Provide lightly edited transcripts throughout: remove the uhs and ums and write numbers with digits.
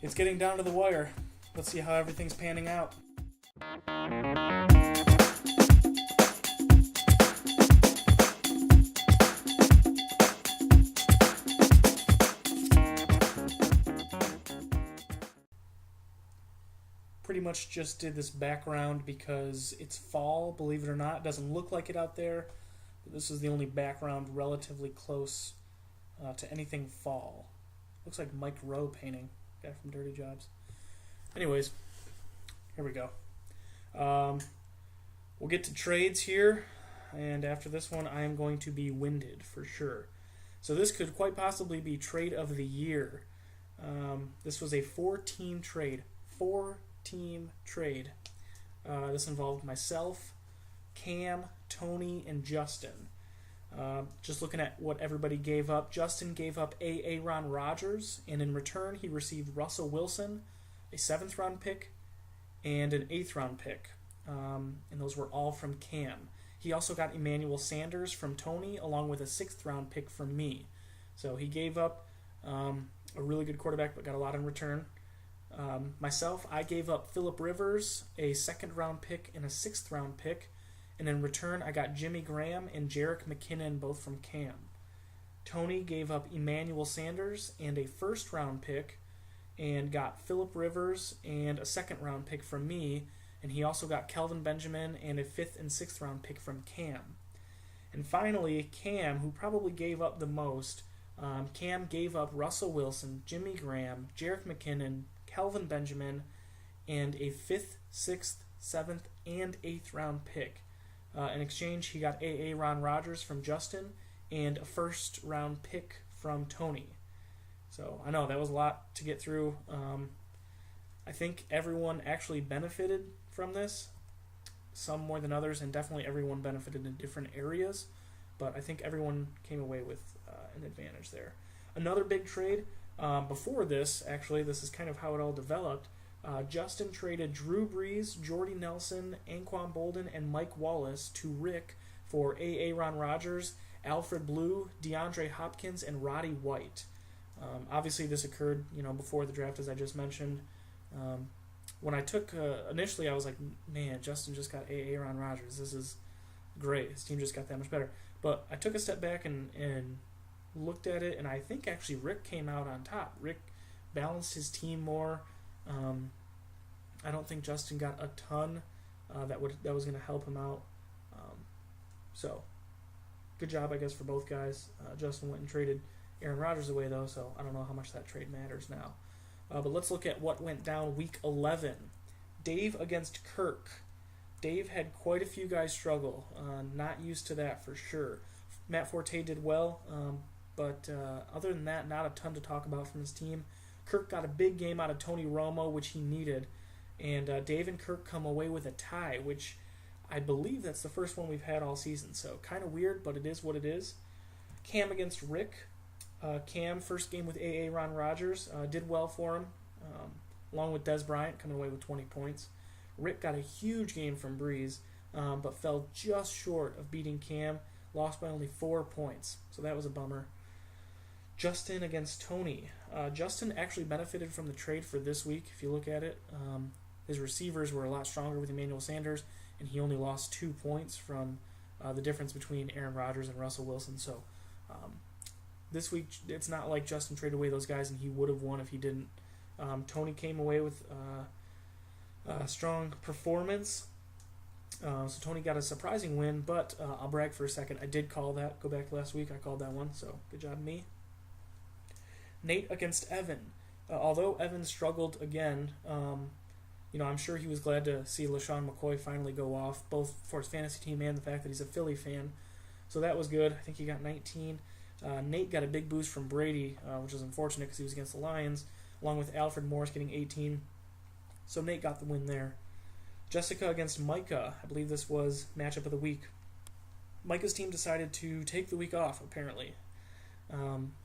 It's getting down to the wire. Let's see how everything's panning out. Pretty much just did this background because it's fall, believe it or not. It doesn't look like it out there, but this is the only background relatively close to anything fall. Looks like Mike Rowe painting, guy from Dirty Jobs. Anyways, here we go. We'll get to trades here, and after this one I am going to be winded for sure. So this could quite possibly be trade of the year. This was a 4-team trade. 4-team trade. This involved myself, Cam, Tony, and Justin. Just looking at what everybody gave up. Justin gave up Aaron Rodgers, and in return he received Russell Wilson, a 7th round pick, and an 8th round pick. And those were all from Cam. He also got Emmanuel Sanders from Tony, along with a 6th round pick from me. So he gave up a really good quarterback, but got a lot in return. Myself, I gave up Phillip Rivers, a 2nd round pick, and a 6th round pick. And in return, I got Jimmy Graham and Jerick McKinnon, both from Cam. Tony gave up Emmanuel Sanders and a 1st round pick, and got Phillip Rivers and a 2nd round pick from me. And he also got Kelvin Benjamin and a 5th and 6th round pick from Cam. And finally, Cam, who probably gave up the most, Cam gave up Russell Wilson, Jimmy Graham, Jerick McKinnon, Kelvin Benjamin, and a 5th, 6th, 7th, and 8th round pick. In exchange, he got Aaron Rodgers from Justin and a 1st round pick from Tony. So I know that was a lot to get through. I think everyone actually benefited from this, some more than others, and definitely everyone benefited in different areas, but I think everyone came away with an advantage there. Another big trade, before this, actually, this is kind of how it all developed. Justin traded Drew Brees, Jordy Nelson, Anquan Bolden, and Mike Wallace to Rick for Aaron Rodgers, Alfred Blue, DeAndre Hopkins, and Roddy White. Obviously, this occurred, before the draft, as I just mentioned. When I took initially, I was like, man, Justin just got Aaron Rodgers. This is great. His team just got that much better. But I took a step back and looked at it, and I think actually Rick came out on top. Rick balanced his team more. I don't think Justin got a ton that was going to help him out. So good job, I guess, for both guys. Justin went and traded Aaron Rodgers away, though, so I don't know how much that trade matters now. But let's look at what went down week 11. Dave against Kirk. Dave had quite a few guys struggle. Not used to that for sure. Matt Forte did well, but other than that, not a ton to talk about from his team. Kirk got a big game out of Tony Romo, which he needed, and Dave and Kirk come away with a tie, which I believe that's the first one we've had all season, so kind of weird, but it is what it is. Cam against Rick. Cam, first game with Aaron Rodgers, did well for him, along with Des Bryant coming away with 20 points. Rick got a huge game from Breeze, but fell just short of beating Cam, lost by only 4 points, so that was a bummer. Justin against Tony. Justin actually benefited from the trade for this week, if you look at it. His receivers were a lot stronger with Emmanuel Sanders, and he only lost 2 points from the difference between Aaron Rodgers and Russell Wilson. So this week, it's not like Justin traded away those guys and he would have won if he didn't. Tony came away with a strong performance. So Tony got a surprising win, but I'll brag for a second. I did call that. Go back to last week. I called that one, so good job, me. Nate against Evan. Although Evan struggled again, I'm sure he was glad to see LaShawn McCoy finally go off, both for his fantasy team and the fact that he's a Philly fan. So that was good. I think he got 19. Nate got a big boost from Brady, which is unfortunate because he was against the Lions, along with Alfred Morris getting 18. So Nate got the win there. Jessica against Micah. I believe this was matchup of the week. Micah's team decided to take the week off, apparently.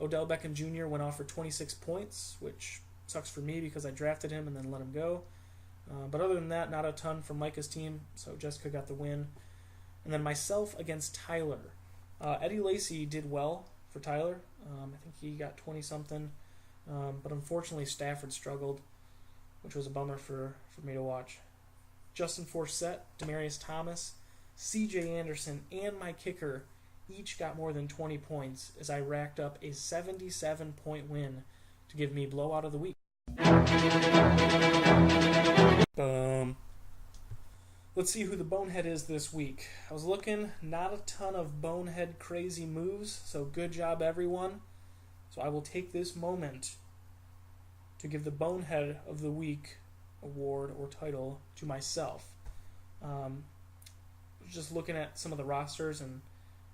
Odell Beckham Jr. went off for 26 points, which sucks for me because I drafted him and then let him go. But other than that, not a ton from Micah's team, so Jessica got the win. And then myself against Tyler. Eddie Lacy did well for Tyler. I think he got 20-something. But unfortunately, Stafford struggled, which was a bummer for me to watch. Justin Forsett, Demaryius Thomas, C.J. Anderson, and my kicker each got more than 20 points as I racked up a 77-point win to give me blowout of the week. Boom. Let's see who the bonehead is this week. I was looking, not a ton of bonehead crazy moves, so good job everyone. So I will take this moment to give the bonehead of the week award or title to myself. Just looking at some of the rosters and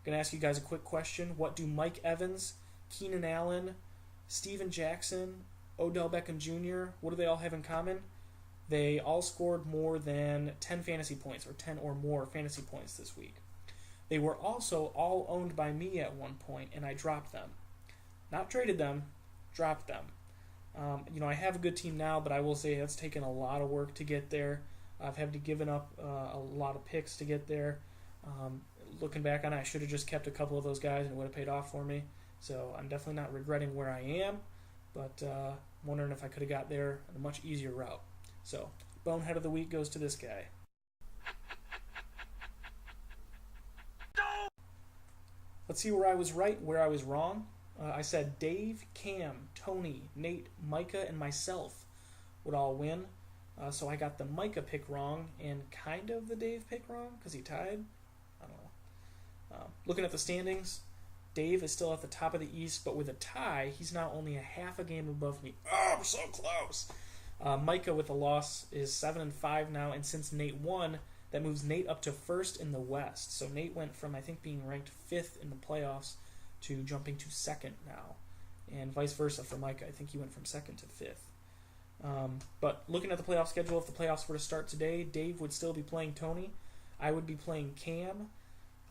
going to ask you guys a quick question. What do Mike Evans, Keenan Allen, Steven Jackson, Odell Beckham Jr., what do they all have in common? They all scored more than 10 fantasy points, or 10 or more fantasy points this week. They were also all owned by me at one point, and I dropped them. Not traded them, dropped them. I have a good team now, but I will say it's taken a lot of work to get there. I've had to given up a lot of picks to get there. Looking back on it, I should have just kept a couple of those guys and it would have paid off for me. So I'm definitely not regretting where I am, but I'm wondering if I could have got there in a much easier route. So, bonehead of the week goes to this guy. Let's see where I was right, where I was wrong. I said Dave, Cam, Tony, Nate, Micah, and myself would all win. So I got the Micah pick wrong and kind of the Dave pick wrong because he tied. I don't know. Looking at the standings, Dave is still at the top of the East, but with a tie, he's now only a half a game above me. Oh, I'm so close. Micah with a loss is 7-5 now, and since Nate won, that moves Nate up to first in the West. So Nate went from, I think, being ranked 5th in the playoffs to jumping to 2nd now, and vice versa for Micah. I think he went from 2nd to 5th. But looking at the playoff schedule, if the playoffs were to start today, Dave would still be playing Tony, I would be playing Cam,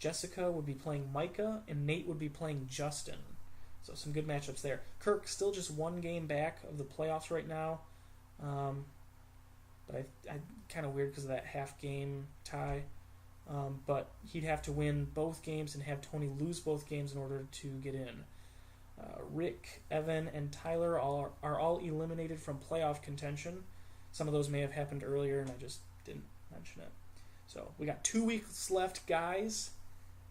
Jessica would be playing Micah, and Nate would be playing Justin. So some good matchups there. Kirk still just one game back of the playoffs right now. But I kind of weird because of that half game tie. But he'd have to win both games and have Tony lose both games in order to get in. Rick, Evan, and Tyler are all eliminated from playoff contention. Some of those may have happened earlier, and I just didn't mention it. So we got 2 weeks left, guys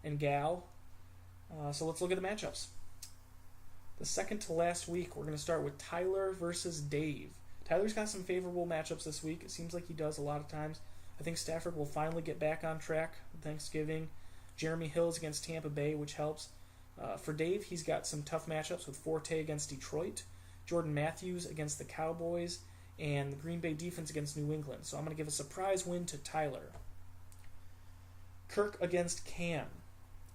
and gal. So let's look at the matchups. The second to last week, we're going to start with Tyler versus Dave. Tyler's got some favorable matchups this week. It seems like he does a lot of times. I think Stafford will finally get back on track with Thanksgiving. Jeremy Hill's against Tampa Bay, which helps. For Dave, he's got some tough matchups with Forte against Detroit, Jordan Matthews against the Cowboys, and the Green Bay defense against New England. So I'm going to give a surprise win to Tyler. Kirk against Cam.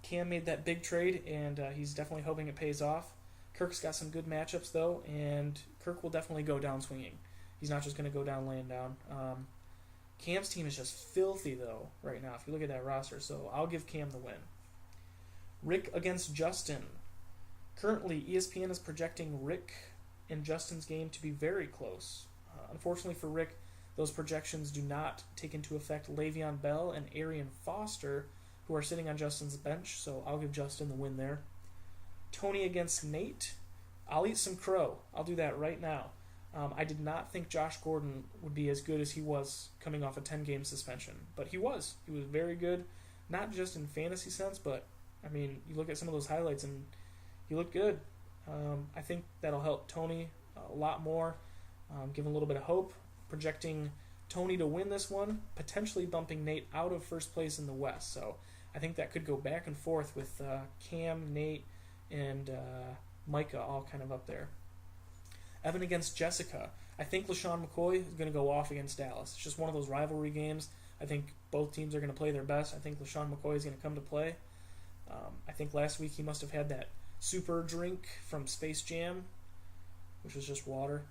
Cam made that big trade, and he's definitely hoping it pays off. Kirk's got some good matchups, though, and Kirk will definitely go down swinging. He's not just going to go down laying down. Cam's team is just filthy, though, right now, if you look at that roster, so I'll give Cam the win. Rick against Justin. Currently, ESPN is projecting Rick and Justin's game to be very close. Unfortunately for Rick, those projections do not take into effect Le'Veon Bell and Arian Foster, who are sitting on Justin's bench, so I'll give Justin the win there. Tony against Nate. I'll eat some crow. I'll do that right now. I did not think Josh Gordon would be as good as he was coming off a 10-game suspension, but he was. He was very good, not just in fantasy sense, but, I mean, you look at some of those highlights and he looked good. I think that'll help Tony a lot more, give him a little bit of hope, projecting Tony to win this one, potentially bumping Nate out of first place in the West. So I think that could go back and forth with Cam, Nate, and Micah all kind of up there. Evan against Jessica. I think LaShawn McCoy is going to go off against Dallas. It's just one of those rivalry games. I think both teams are going to play their best. I think LaShawn McCoy is going to come to play. I think last week he must have had that super drink from Space Jam, which was just water.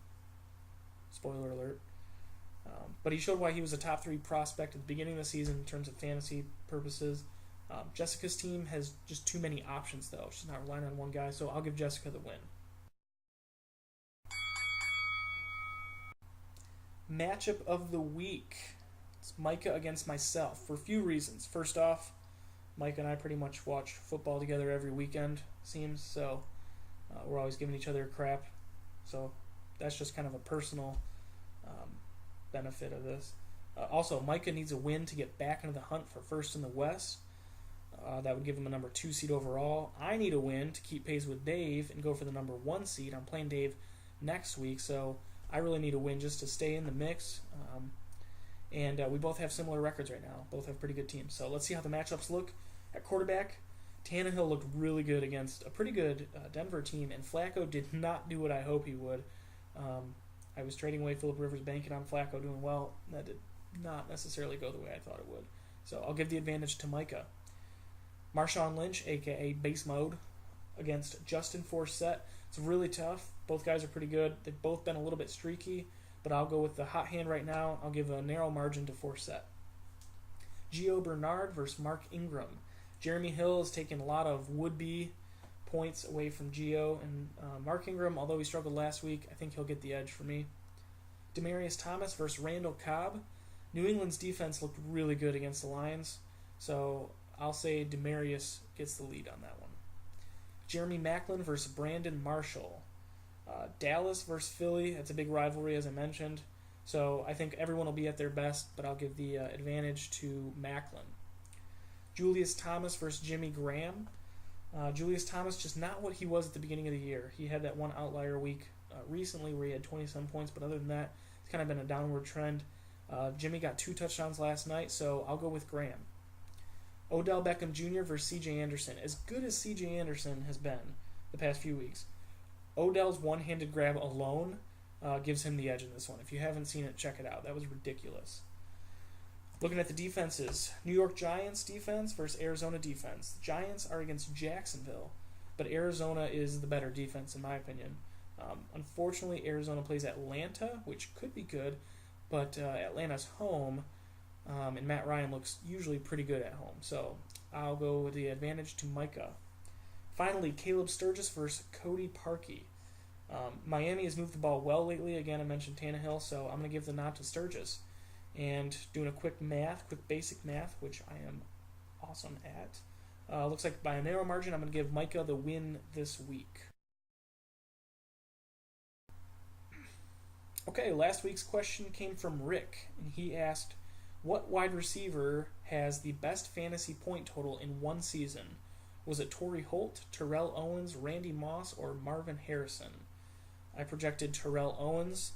Spoiler alert. But he showed why he was a top 3 prospect at the beginning of the season in terms of fantasy purposes. Jessica's team has just too many options, though. She's not relying on one guy, so I'll give Jessica the win. Matchup of the week. It's Micah against myself for a few reasons. First off, Micah and I pretty much watch football together every weekend, seems, so we're always giving each other crap. So that's just kind of a personal benefit of this. Also, Micah needs a win to get back into the hunt for first in the West. That would give him a number 2 seed overall. I need a win to keep pace with Dave and go for the number 1 seed. I'm playing Dave next week, so I really need a win just to stay in the mix. And we both have similar records right now. Both have pretty good teams. So let's see how the matchups look. At quarterback, Tannehill looked really good against a pretty good Denver team, and Flacco did not do what I hope he would. I was trading away Phillip Rivers, banking on Flacco doing well. That did not necessarily go the way I thought it would. So I'll give the advantage to Micah. Marshawn Lynch, a.k.a. Base Mode, against Justin Forsett. It's really tough. Both guys are pretty good. They've both been a little bit streaky, but I'll go with the hot hand right now. I'll give a narrow margin to Forsett. Gio Bernard versus Mark Ingram. Jeremy Hill has taken a lot of would-be points away from Gio, and Mark Ingram, although he struggled last week, I think he'll get the edge for me. Demaryius Thomas versus Randall Cobb. New England's defense looked really good against the Lions, so I'll say Demaryius gets the lead on that one. Jeremy Maclin versus Brandon Marshall. Dallas versus Philly. That's a big rivalry, as I mentioned. So I think everyone will be at their best, but I'll give the advantage to Maclin. Julius Thomas versus Jimmy Graham. Julius Thomas just not what he was at the beginning of the year. He had that one outlier week recently where he had 20-some points, but other than that, it's kind of been a downward trend. Jimmy got 2 touchdowns last night, so I'll go with Graham. Odell Beckham Jr. versus C.J. Anderson. As good as C.J. Anderson has been the past few weeks, Odell's one-handed grab alone gives him the edge in this one. If you haven't seen it, check it out. That was ridiculous. Looking at the defenses, New York Giants defense versus Arizona defense. The Giants are against Jacksonville, but Arizona is the better defense in my opinion. Unfortunately, Arizona plays Atlanta, which could be good, but Atlanta's home, and Matt Ryan looks usually pretty good at home. So I'll go with the advantage to Micah. Finally, Caleb Sturgis versus Cody Parkey. Miami has moved the ball well lately. Again, I mentioned Tannehill, so I'm going to give the nod to Sturgis. And doing a quick basic math, which I am awesome at. Looks like by a narrow margin, I'm going to give Micah the win this week. Okay, last week's question came from Rick, and he asked, what wide receiver has the best fantasy point total in one season? Was it Torrey Holt, Terrell Owens, Randy Moss, or Marvin Harrison? I projected Terrell Owens.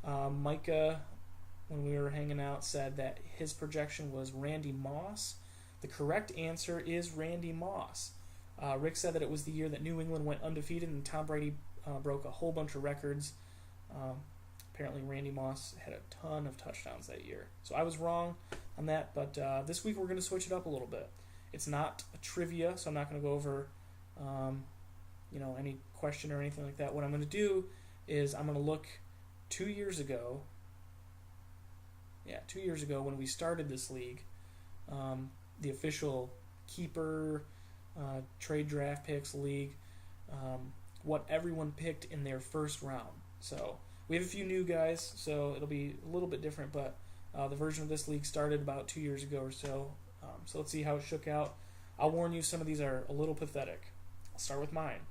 Micah, when we were hanging out, said that his projection was Randy Moss. The correct answer is Randy Moss. Rick said that it was the year that New England went undefeated and Tom Brady broke a whole bunch of records. Apparently Randy Moss had a ton of touchdowns that year. So I was wrong on that, but this week we're going to switch it up a little bit. It's not a trivia, so I'm not going to go over any question or anything like that. What I'm going to do is I'm going to look 2 years ago. Yeah, 2 years ago when we started this league, the official keeper trade draft picks league, what everyone picked in their first round. So we have a few new guys, so it'll be a little bit different, but the version of this league started about 2 years ago or so. So let's see how it shook out. I'll warn you, some of these are a little pathetic. I'll start with mine.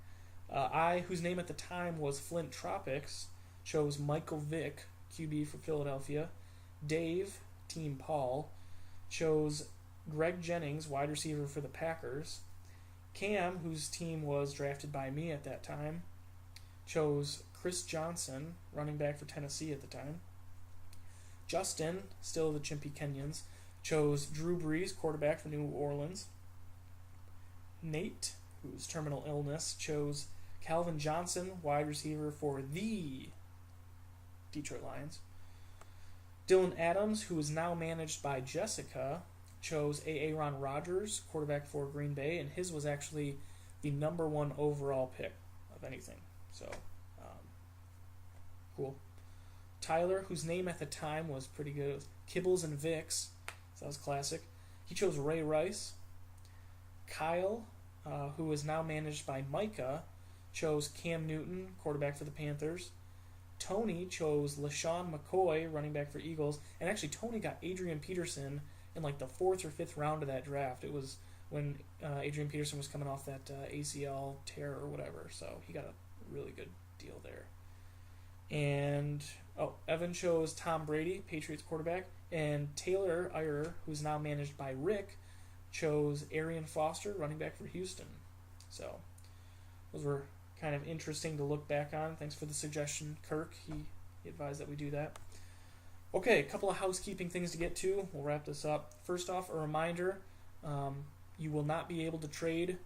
I, whose name at the time was Flint Tropics, chose Michael Vick, QB for Philadelphia. Dave, Team Paul, chose Greg Jennings, wide receiver for the Packers. Cam, whose team was drafted by me at that time, chose Chris Johnson, running back for Tennessee at the time. Justin, still the Chimpy Kenyans, chose Drew Brees, quarterback for New Orleans. Nate, whose terminal illness, chose Calvin Johnson, wide receiver for the Detroit Lions. Dylan Adams, who is now managed by Jessica, chose Aaron Rodgers, quarterback for Green Bay, and his was actually the number 1 overall pick of anything. So, cool. Tyler, whose name at the time was pretty good, it was Kibbles and Vicks, so that was classic. He chose Ray Rice. Kyle, who is now managed by Micah, chose Cam Newton, quarterback for the Panthers. Tony chose LaShawn McCoy, running back for Eagles, and actually Tony got Adrian Peterson in like the 4th or 5th round of that draft. It was when Adrian Peterson was coming off that ACL tear or whatever, so he got a really good deal there. And Evan chose Tom Brady, Patriots quarterback, and Taylor Iyer, who's now managed by Rick, chose Arian Foster, running back for Houston. So those were kind of interesting to look back on. Thanks for the suggestion, Kirk. He advised that we do that. Okay, a couple of housekeeping things to get to. We'll wrap this up. First off, a reminder, you will not be able to trade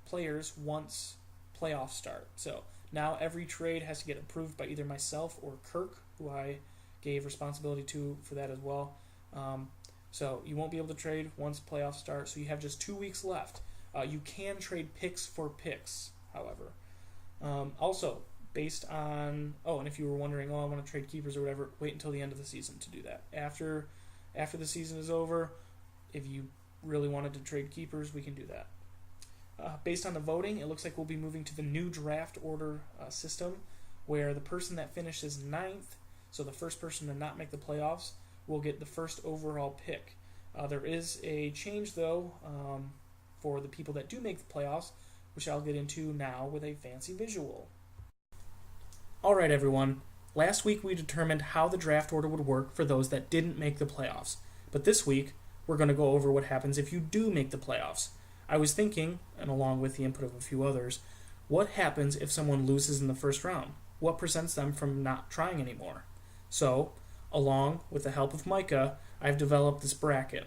players once playoffs start. So now every trade has to get approved by either myself or Kirk, who I gave responsibility to for that as well. So you won't be able to trade once playoffs start. So you have just 2 weeks left. You can trade picks for picks, however. Also, based on... and if you were wondering, I want to trade keepers or whatever, wait until the end of the season to do that. After the season is over, if you really wanted to trade keepers, we can do that. Based on the voting, it looks like we'll be moving to the new draft order system, where the person that finishes 9th, so the first person to not make the playoffs, will get the first overall pick. There is a change, though, for the people that do make the playoffs, which I'll get into now with a fancy visual. Alright everyone, last week we determined how the draft order would work for those that didn't make the playoffs, but this week we're going to go over what happens if you do make the playoffs. I was thinking, and along with the input of a few others, what happens if someone loses in the first round? What prevents them from not trying anymore? So, along with the help of Micah, I've developed this bracket.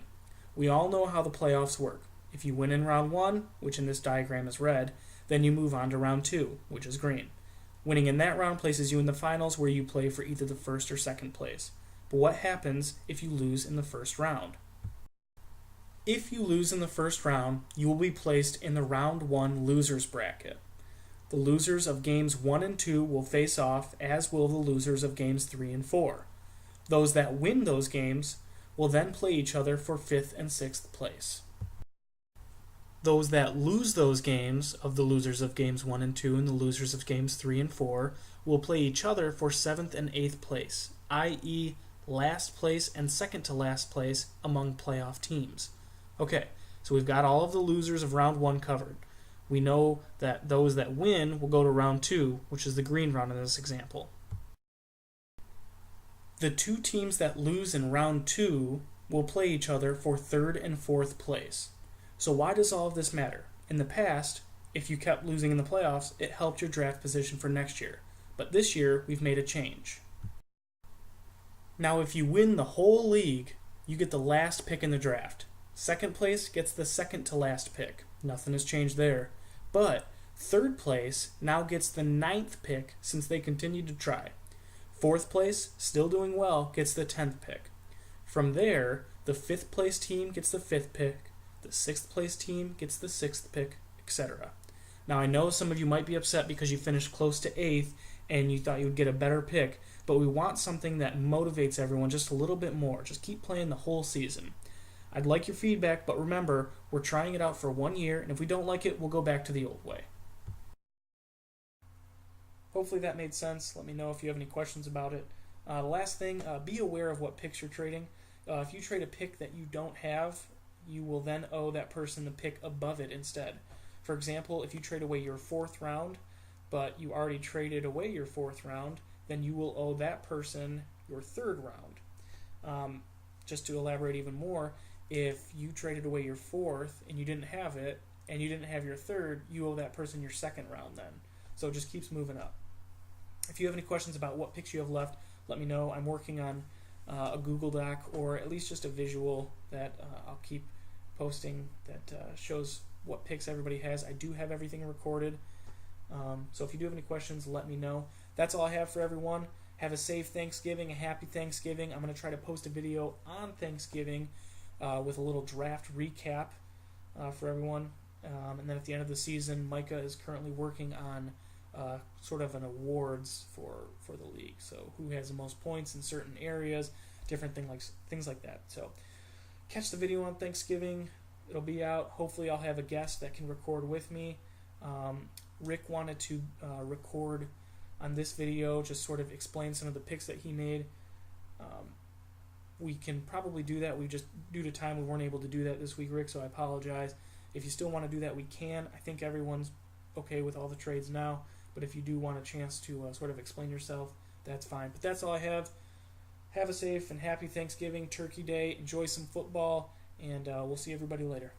We all know how the playoffs work. If you win in round 1, which in this diagram is red, then you move on to round 2, which is green. Winning in that round places you in the finals, where you play for either the first or second place. But what happens if you lose in the first round? If you lose in the first round, you will be placed in the round 1 losers bracket. The losers of games 1 and 2 will face off, as will the losers of games 3 and 4. Those that win those games will then play each other for 5th and 6th place. Those that lose those games of the losers of games 1 and 2 and the losers of games 3 and 4 will play each other for 7th and 8th place, i.e. last place and second to last place among playoff teams. Okay, so we've got all of the losers of round 1 covered. We know that those that win will go to round 2, which is the green round in this example. The 2 teams that lose in round 2 will play each other for 3rd and 4th place. So why does all of this matter? In the past, if you kept losing in the playoffs, it helped your draft position for next year. But this year, we've made a change. Now, if you win the whole league, you get the last pick in the draft. Second place gets the second to last pick. Nothing has changed there. But third place now gets the 9th pick, since they continued to try. 4th place, still doing well, gets the 10th pick. From there, the 5th place team gets the 5th pick, the 6th place team gets the 6th pick, etc. Now I know some of you might be upset because you finished close to 8th and you thought you would get a better pick, but we want something that motivates everyone just a little bit more. Just keep playing the whole season. I'd like your feedback, but remember, we're trying it out for 1 year, and if we don't like it, we'll go back to the old way. Hopefully that made sense. Let me know if you have any questions about it. The last thing, be aware of what picks you're trading. If you trade a pick that you don't have, you will then owe that person the pick above it instead. For example, if you trade away your 4th round, but you already traded away your 4th round, then you will owe that person your 3rd round. Just to elaborate even more, if you traded away your 4th and you didn't have it, and you didn't have your 3rd, you owe that person your 2nd round then. So it just keeps moving up. If you have any questions about what picks you have left, let me know. I'm working on a Google Doc, or at least just a visual that I'll keep posting that shows what picks everybody has. I do have everything recorded. So if you do have any questions, let me know. That's all I have for everyone. Have a safe Thanksgiving, a happy Thanksgiving. I'm going to try to post a video on Thanksgiving with a little draft recap for everyone. And then at the end of the season, Micah is currently working on sort of an awards for the league. So who has the most points in certain areas, different things like that. So catch the video on Thanksgiving. It'll be out. Hopefully I'll have a guest that can record with me. Rick wanted to record on this video, just sort of explain some of the picks that he made. We can probably do that. We just, due to time, we weren't able to do that this week, Rick, so I apologize. If you still want to do that, we can. I think everyone's okay with all the trades now, but if you do want a chance to sort of explain yourself, that's fine. But that's all I have. Have a safe and happy Thanksgiving, Turkey Day. Enjoy some football, and we'll see everybody later.